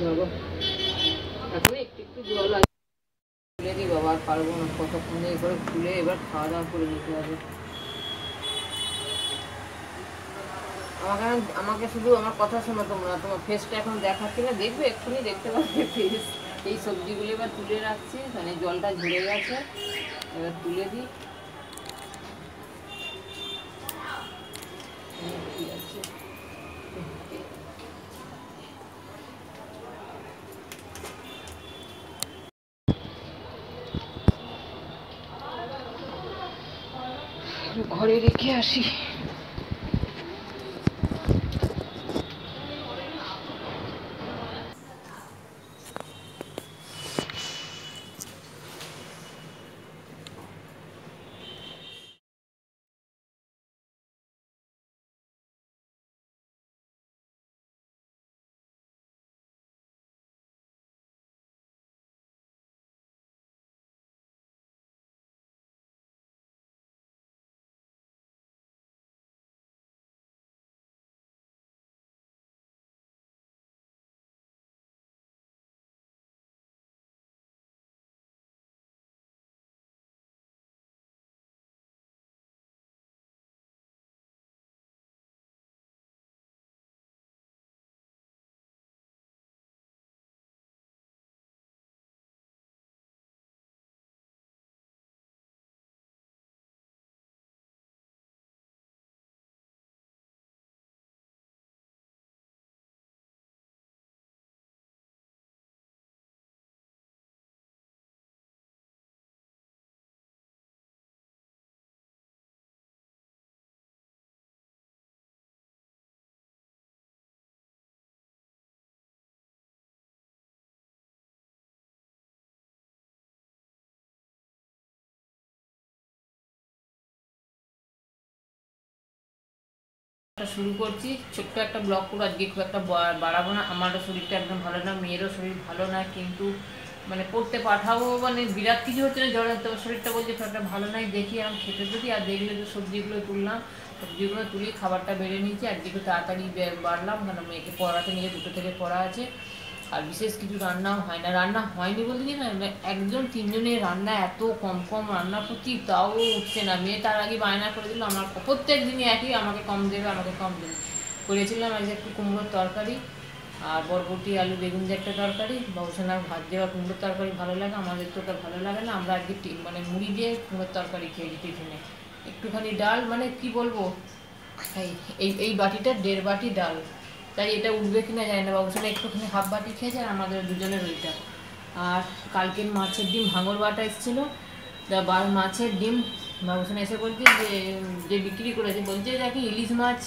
বাবা এখন একটু একটু জল আছে, খুলে দিই বাবা, আর পারবো না কতক্ষণে করে খুলে এবার খাওয়া দাওয়া করে নিতে হবে। আমাকে শুধু আমার কথা শোনো তোমরা, তোমার ফেসটা এখন দেখাচ্ছি না, দেখবে এক্ষুনি দেখতে পাবে ফেস। এই সবজিগুলো এবার তুলে রাখছি, মানে জলটা ঝরে গেছে, এবার তুলে দিই। ঠিক আছে, ঘরে রেখে আসি। শুরু করছি ছোট্ট একটা ব্লগ করে, আজকে খুব একটা বাড়াবো না। আমারও শরীরটা একদম ভালো না, মেয়েরও শরীর ভালো না, কিন্তু মানে পড়তে পাঠাবো, মানে বিরাট কিছু হচ্ছে না, জ্বর হতে শরীরটা বলছে খুব একটা ভালো নাই, দেখি আমি খেতে যদি। আর দেখলে যে সবজিগুলো তুললাম, সবজিগুলো তুলি খাবারটা বেড়ে নিয়েছি, আজকে একটু তাড়াতাড়ি বাড়লাম, কারণ মেয়েকে পড়াতে নিয়ে 2টো থেকে পড়া আছে। আর বিশেষ কিছু রান্নাও হয় না, রান্না হয়নি বলতে কি না, 1-3 জনের রান্না এত কম কম রান্না করছি, তাও উঠছে না। মেয়ে তার আগে বায়না করে দিল আমার প্রত্যেক দিনই একই, আমাকে কম দেবে, আমাকে কম দেবে। করেছিলাম আজকে একটু কুমড়োর তরকারি আর বরবটি আলু বেগুন দিয়ে একটা তরকারি, বাবুসোনার ভাত দেওয়া কুমড়োর তরকারি ভালো লাগে, আমাদের তো ওটা ভালো লাগে না। আমরা আজকে মানে মুড়ি দিয়ে কুমড়োর তরকারি খেয়েছি টিফিনে। একটুখানি ডাল, মানে কি বলবো, এই বাটিটা 1.5 বাটি ডাল, তাই এটা উঠবে কিনা জানি না। বাবুসোনা একটুখানি হাফ বাটি খেয়েছে, আর আমাদের দুজনের ওইটা। আর কালকের মাছের ডিম ভাঙর বাটা এসেছিলো, মাছের ডিম বাবুসোনা এসে বলছে যে বিক্রি করেছে, বলছে দেখি ইলিশ মাছ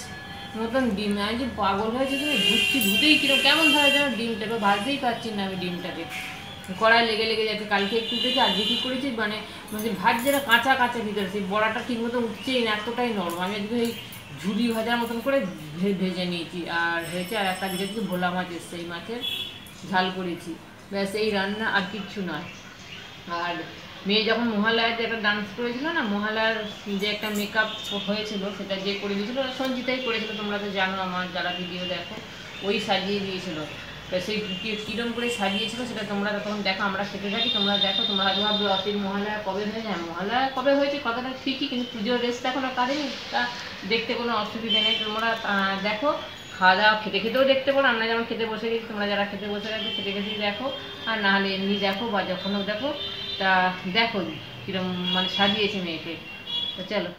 মতন ডিম। আমি যে পাগল হয়েছে, তুমি ধুতেই কিরকম কেমন ধরে যেন ডিমটা, এবার ভাজতেই পারছি না আমি ডিমটাকে, কড়াই লেগে লেগে যাচ্ছে। কালকে একটু উঠেছে, আজকে কী করেছি, মানে ভাজছে কাঁচা কাঁচা ভিতরে, সেই বড়াটা ঠিক মতো উঠছেই না, এতটাই নরম। আমি আজকে এই ঝুড়ি ভাজার মতন করে ভেজে নিয়েছি, আর হয়েছে আর একটা দিকে কিছু ভোলা মাছ এসছে, এই মাছের ঝাল করেছি, ব্যাস এই রান্না, আর কিচ্ছু নয়। আর মেয়ে যখন মহালয়াতে একটা ডান্স করেছিল না, মহালয়ার যে একটা মেকআপ হয়েছিল, সেটা যে করে দিয়েছিল সঞ্জিতাই করেছিল, তোমরা তো জানো, আমার যারা ভিডিও দেখো, ওই সাজিয়ে দিয়েছিল। তো সেই কীরকম করে সাজিয়েছিল সেটা তোমরা তখন দেখো, আমরা খেতে থাকি, তোমরা দেখো। তোমরা আগে ভাববে অতির মহালয়া কবে হয়ে যায়, মহালয়া কবে হয়েছে কথাটা ঠিকই, কিন্তু পুজোর রেসটা এখনো কাটেনি, তা দেখতে কোনো অসুবিধা নেই। তোমরা দেখো, খাওয়া দাওয়া খেতে খেতেও দেখতে পারো, আমরা যেমন খেতে বসে গেছি, তোমরা যারা খেতে বসে গেছো খেতে খেতেই দেখো, আর নাহলে এমনি দেখো বা যখনও দেখো। তা দেখো কিরম মানে সাজিয়েছে মেয়েকে, তো চলো।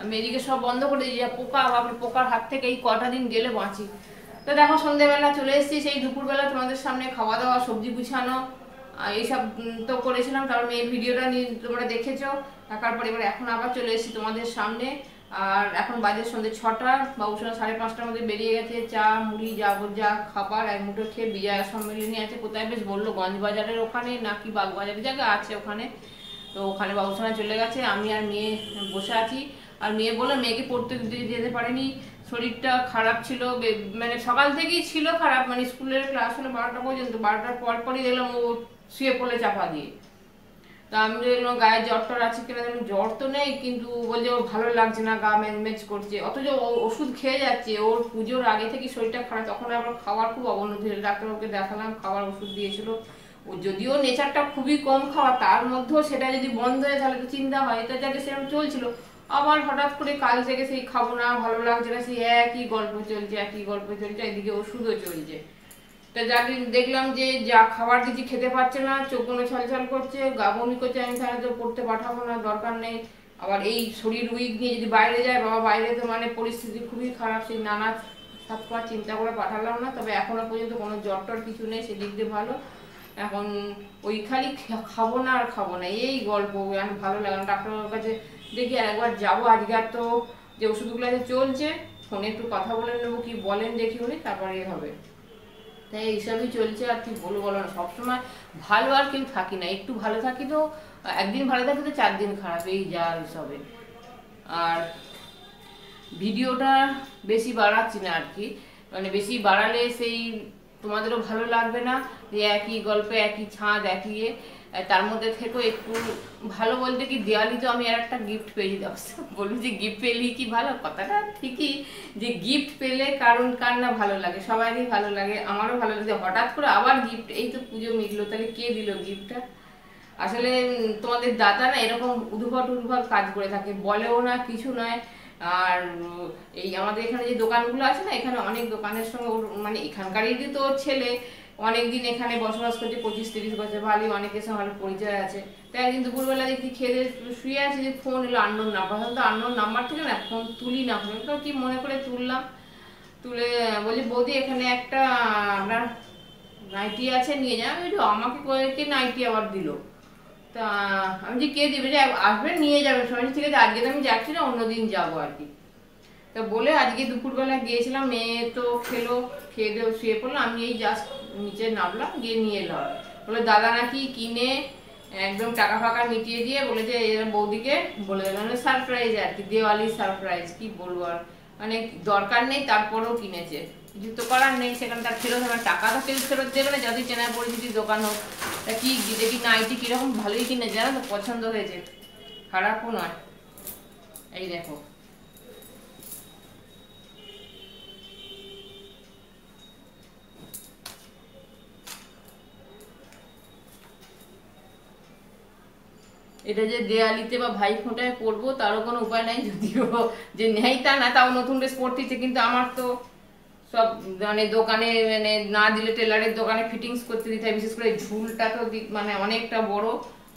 আমি এদিকে সব বন্ধ করে দিয়েছি, পোকা বাপরে, পোকার হাত থেকে এই কটা দিন গেলে বাঁচি। তো দেখো সন্ধ্যেবেলা চলে এসেছি, সেই দুপুরবেলা তোমাদের সামনে খাওয়া দাওয়া, সবজি গুছানো এইসব তো করেছিলাম, কারণ এই ভিডিওটা নিয়ে তোমরা দেখেছো। থাকার পরে এবার এখন আবার চলে এসেছি তোমাদের সামনে। আর এখন বাজে সন্ধ্যে 6টা, বাবুসোনা 5:30টার মধ্যে বেরিয়ে গেছে। চা মুড়ি যা খাবার এক মুঠো খেয়ে বিজয়া সম্মেলনী আছে কোথায় বেশ বললো, গঞ্জ বাজারের ওখানে নাকি বাগবাজারের জায়গা আছে ওখানে, তো ওখানে বাবুসোনা চলে গেছে। আমি আর মেয়ে বসে আছি। আর মেয়ে বললো মেয়েকে পড়তে যেতে পারেনি, শরীরটা খারাপ ছিল, মানে সকাল থেকেই ছিল খারাপ, মানে স্কুলের ক্লাস হলো 12টা পর্যন্ত, 12টার পরই দেখলাম ও শুয়ে পড়লে চাপা দিয়ে। তা আমি দেখলাম গায়ে জ্বর টর আছে কিনা, দেখলাম জ্বর তো নেই, কিন্তু বলছে ওর ভালো লাগছে না, গা ম্যাজম্যাজ করছে, অথচ ওষুধ খেয়ে যাচ্ছে। ওর পুজোর আগে থেকে শরীরটা খারাপ, তখন আবার খাওয়ার খুব অবনতি হলো, ডাক্তারবাবুকে দেখালাম, খাওয়ার ওষুধ দিয়েছিল। ও যদিও নেচারটা খুবই কম খাওয়া, তার মধ্যেও সেটা যদি বন্ধ হয় তাহলে তো চিন্তা হয়। এটা যাকে সেরকম চলছিল, আবার হঠাৎ করে কাল থেকে সেই খাবো না, ভালো লাগছে না, সেই একই গল্প চলছে, এদিকে ওষুধও চলছে। তা যাকে দেখলাম যে যা খাবার দিচ্ছি খেতে পারছে না, চোখগুলো ছলছল করছে, গা বমি করছে, আমি তাহলে তো পড়তে পাঠাবো না, দরকার নেই। আবার এই শরীর উইক নিয়ে যদি বাইরে যায়, বাবা বাইরে তো মানে পরিস্থিতি খুবই খারাপ, সেই নানা সাতবার চিন্তা করে পাঠালাম না। তবে এখনো পর্যন্ত কোনো জ্বর টর কিছু নেই, সেদিক দিয়ে ভালো। এখন ওই খালি খাবো না আর খাবো না এই গল্প, আমি ভালো লাগলো। ডাক্তারের কাছে দেখি আর একবার যাবো আজকে। আর তো যে ওষুধগুলো আছে চলছে, ফোনে একটু কথা বলে নেবো, কি বলেন দেখি উনি, তারপরে হবে। তাই এইসবই চলছে। আর কি বলবো বলো না, সবসময় ভালো আর কেউ থাকি না, একটু ভালো থাকি তো একদিন ভালো থাকি তো 4 দিন খারাপ, এই যা হিসাবে। আর ভিডিওটা বেশি বাড়াচ্ছি না আর কি, মানে বেশি বাড়ালে সেই তোমাদেরও ভালো লাগবে না, যে একই গল্পে একই ছাঁদ একই তার মধ্যে থেকেও একটু ভালো বলতে কি, দেওয়ালি তো আমি আর একটা গিফট পেয়েছি। বলবো যে গিফট পেলি কি ভালো, কথাটা ঠিকই, যে গিফট পেলে কারণ কার না ভালো লাগে, সবারই ভালো লাগে, আমারও ভালো লাগে। হঠাৎ করে আবার গিফট, এই তো পুজো মিটলো, তাহলে কে দিল গিফটটা? আসলে তোমাদের দাদা না এরকম উদ্ভট কাজ করে থাকে, বলেও না, কিছু নয়। আর এই আমাদের এখানে যে দোকানগুলো আছে না, এখানে অনেক দোকানের সঙ্গে মানে এখানকারই তো ছেলে অনেকদিন এখানে বসবাস করছে, 25-30 বছর, ভালোই অনেকের সঙ্গে ভালো পরিচয় আছে। তাই একদিন দুপুরবেলা দেখি খেয়ে শুয়ে আছে, যে ফোন এলো আননোন নাম্বার, তো আননোন নাম্বার থেকে না ফোন তুলি না, ফোন তো কি মনে করে তুললাম, তুলে বলি বৌদি এখানে একটা আপনার নাইটি আছে নিয়ে যান। আমি আমাকে কয়েকে নাইটি আবার দিল। তা আমি যে কে দিবে, যে আসবেন নিয়ে যাবেন সবাই, ঠিক আছে আজকে তো আমি যাচ্ছি না, অন্যদিন যাবো আর কি। তা বলে আজকে দুপুরবেলা গিয়েছিলাম, মেয়ে তো খেলো, খেয়ে দিয়ে শুয়ে পড়লো, আমি এই জাস্ট নিচে নামলাম, গিয়ে নিয়ে এলাম। বলে দাদা নাকি কিনে একদম টাকা ফাঁকা মিটিয়ে দিয়ে বলেছে বৌদিকে বলে দেবে, মানে সারপ্রাইজ আর কি, দেওয়ালি সারপ্রাইজ, কি বলবো আর, মানে দরকার নেই তারপরেও কিনেছে, কিছু তো করার নেই, সেখানে তার ফেরত হবে, টাকা তো কেউ ফেরত দেবে না, যদি চেনা পরিচিতির দোকান হোক। তা কি দেখি নাইটি কিরকম ভালোই কিনেছে, জানো তো, পছন্দ হয়েছে, খারাপও নয়। এই দেখো, এটা যে দেয়ালিতে বা ভাই ফোঁটায় পরবো তারও কোনো উপায় নাই, যদিও যে নেই তা না, তাও নতুন ড্রেস পরতেছে। কিন্তু আমার তো সব মানে দোকানে মানে না দিলে টেলারের দোকানে ফিটিংস করতে দিতে হয়, বিশেষ করে ঝুলটা তো মানে অনেকটা বড়,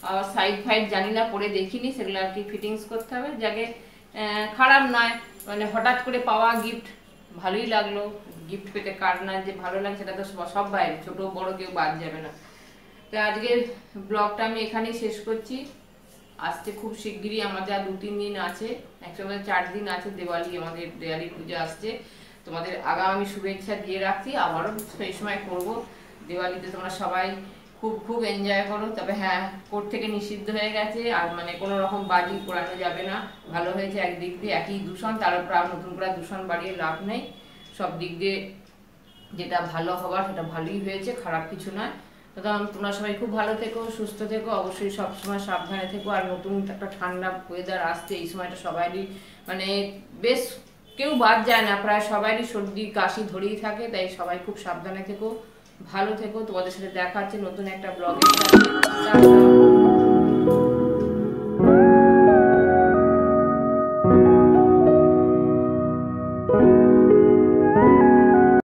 আর সাইড ফাইড জানি না, পরে দেখিনি, সেগুলো আর কি ফিটিংস করতে হবে। যাকে খারাপ নয়, মানে হঠাৎ করে পাওয়া গিফট ভালোই লাগলো। গিফট পেতে কার না যে ভালো লাগে, সেটা তো সব ভাই ছোট বড় কেউ বাদ যাবে না। তো আজকের ব্লগটা আমি এখানেই শেষ করছি। আসতে খুব শিগগিরই আমাদের আর 2-3 দিন আছে, একসঙ্গে 4 দিন আছে দেওয়ালি, আমাদের দেওয়ালি পুজো আসছে। তোমাদের আগাম শুভেচ্ছা দিয়ে রাখছি, আবারও সেই সময় করব। দেওয়ালিতে তোমরা সবাই খুব খুব এনজয় করো। তবে হ্যাঁ, কোর্ট থেকে নিষিদ্ধ হয়ে গেছে, আর মানে কোনো রকম বাজি পোড়ানো যাবে না। ভালো হয়েছে একদিক দিয়ে, একই দূষণ, তার উপর আর নতুন করে দূষণ বাড়িয়ে লাভ নেই। সব দিক দিয়ে যেটা ভালো হবার সেটা ভালোই হয়েছে, খারাপ কিছু নয়। তোমরা সবাই খুব ভালো থেকো, সুস্থ থেকো, অবশ্যই সবসময় সাবধানে থেকো। আর নতুন একটা ঠান্ডা ওয়েদার আসছে, এই সময়টা সবারই মানে বেশ কেউ বাদ যায় না, প্রায় সবারই সর্দি কাশি ধরেই থাকে। তাই সবাই খুব সাবধানে থেকো, ভালো থেকো। তোমাদের সাথে দেখা হচ্ছে নতুন একটা ব্লগের সাথে।